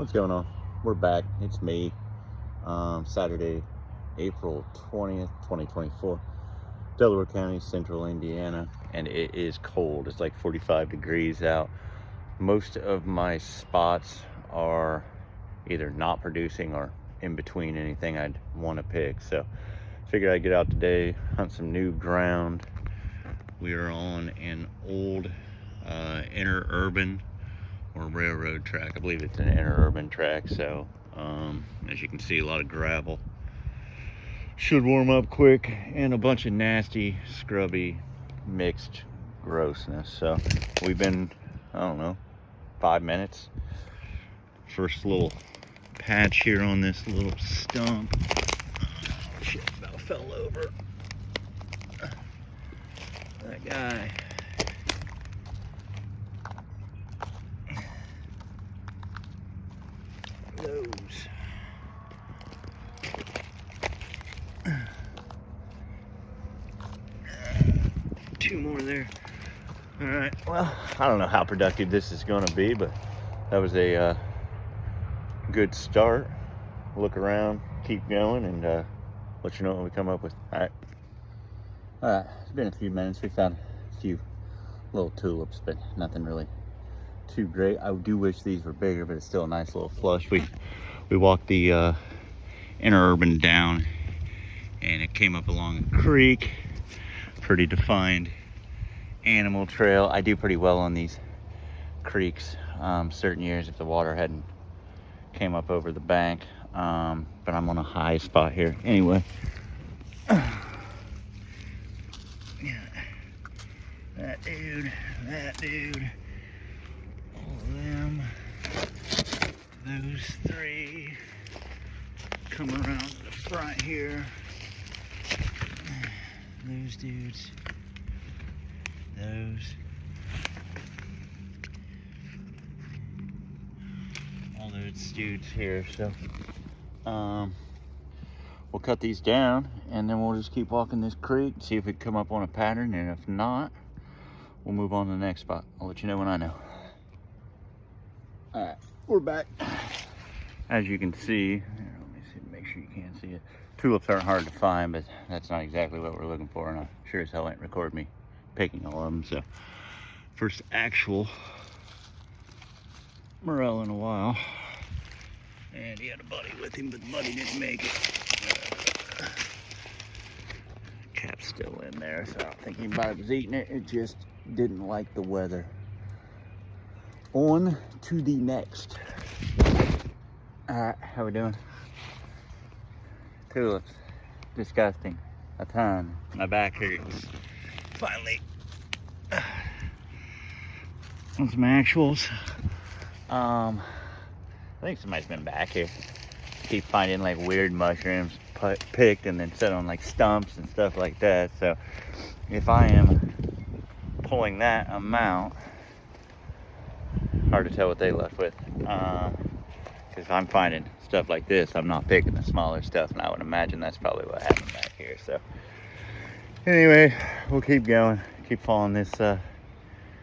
What's going on? We're back. It's me. Saturday, April 20th, 2024. Delaware County, Central Indiana, and it is cold. It's like 45 degrees out. Most of my spots are either not producing or in between anything I'd want to pick. So figured I'd get out today, hunt some new ground. We are on an old interurban or railroad track. I believe it's an interurban track. So as you can see, a lot of gravel. Should warm up quick, and a bunch of nasty, scrubby, mixed grossness. So we've been, I don't know, 5 minutes. First little patch here on this little stump. Oh, shit, about fell over. That guy. Those. Two more there. All right, well, I don't know how productive this is going to be, but that was a good start. Look around, keep going, and let you know what we come up with. All right, it's been a few minutes. We found a few little tulips, but nothing really too great. I do wish these were bigger, but it's still a nice little flush. We walked the interurban down, and it came up along a creek. Pretty defined animal trail. I do pretty well on these creeks certain years if the water hadn't came up over the bank, but I'm on a high spot here anyway. Yeah, that dude, all of them, those three come around to the front here. Those dudes, those, all those dudes here. So we'll cut these down, and then we'll just keep walking this creek, see if we come up on a pattern, and if not, we'll move on to the next spot. I'll let you know when I know. All right, we're back. As you can see, here, let me see, make sure you can see it. Tulips aren't hard to find, but that's not exactly what we're looking for, and I sure as hell ain't record me picking all of them. So first actual morel in a while, and he had a buddy with him, but the buddy didn't make it. Cap's still in there, so I don't think anybody was eating it. It just didn't like the weather. On to the next. All right, how we doing? Tulips, disgusting, a ton. My back hurts. Finally, on some actuals. I think somebody's been back here. Keep finding like weird mushrooms picked and then set on like stumps and stuff like that. So if I am pulling that amount, hard to tell what they left with. Because I'm finding stuff like this, I'm not picking the smaller stuff, and I would imagine that's probably what happened back here. So anyway, we'll keep going, keep following this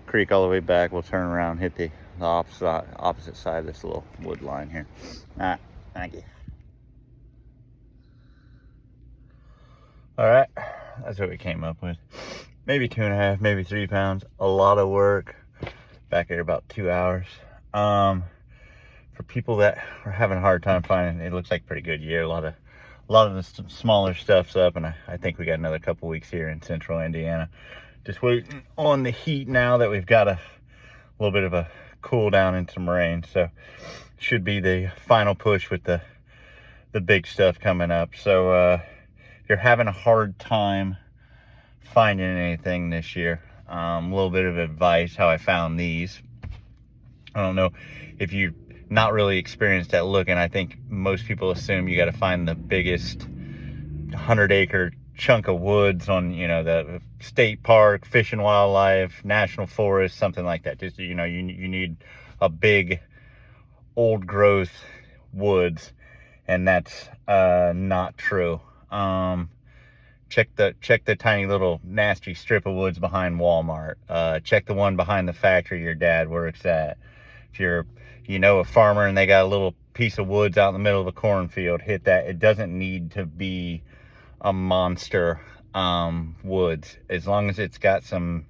creek all the way back. We'll turn around, hit the opposite side of this little wood line here. All right, thank you. All right, that's what we came up with. Maybe 2.5, maybe 3 pounds. A lot of work. Back here about 2 hours. For people that are having a hard time finding, it looks like a pretty good year. A lot of the smaller stuff's up, and I think we got another couple weeks here in Central Indiana. Just waiting on the heat now that we've got a little bit of a cool down and some rain. So should be the final push with the big stuff coming up. So if you're having a hard time finding anything this year, a little bit of advice how I found these. I don't know if you not really experienced at looking. I think most people assume you got to find the biggest 100-acre chunk of woods on, you know, the state park, fish and wildlife, national forest, something like that. Just, you know, you need a big old growth woods, and that's not true. Check the tiny little nasty strip of woods behind Walmart. Check the one behind the factory your dad works at. If you're, a farmer and they got a little piece of woods out in the middle of a cornfield, hit that. It doesn't need to be a monster woods, as long as it's got some,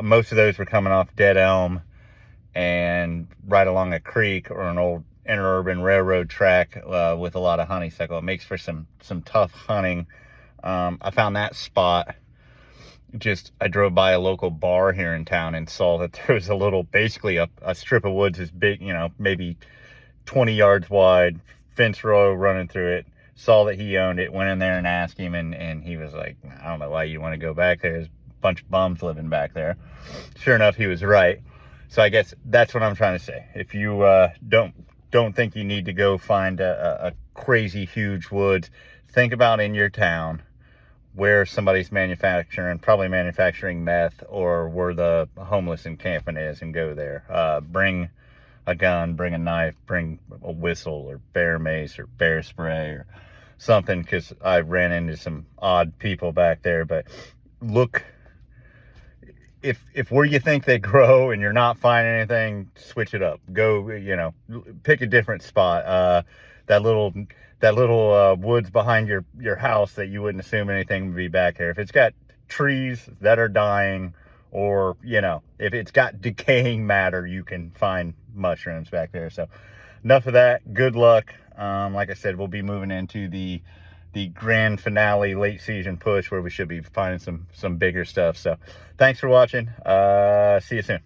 most of those were coming off dead elm and right along a creek or an old interurban railroad track with a lot of honeysuckle. It makes for some tough hunting. I found that spot. I drove by a local bar here in town and saw that there was basically a strip of woods as big, maybe 20 yards wide, fence row running through it. Saw that he owned it, went in there and asked him, and he was like, I don't know why you want to go back there. There's a bunch of bums living back there. Sure enough, he was right. So I guess that's what I'm trying to say. If you don't think you need to go find a crazy huge woods, think about in your town where somebody's probably manufacturing meth, or where the homeless encampment is, and go there. Bring a gun, bring a knife, bring a whistle or bear mace or bear spray or something, because I ran into some odd people back there. But look, if where you think they grow and you're not finding anything, switch it up. Go, pick a different spot. That little woods behind your house that you wouldn't assume anything would be back there. If it's got trees that are dying, or if it's got decaying matter, you can find mushrooms back there. So enough of that. Good luck. Like I said, we'll be moving into the grand finale late season push, where we should be finding some bigger stuff. So thanks for watching. See you soon.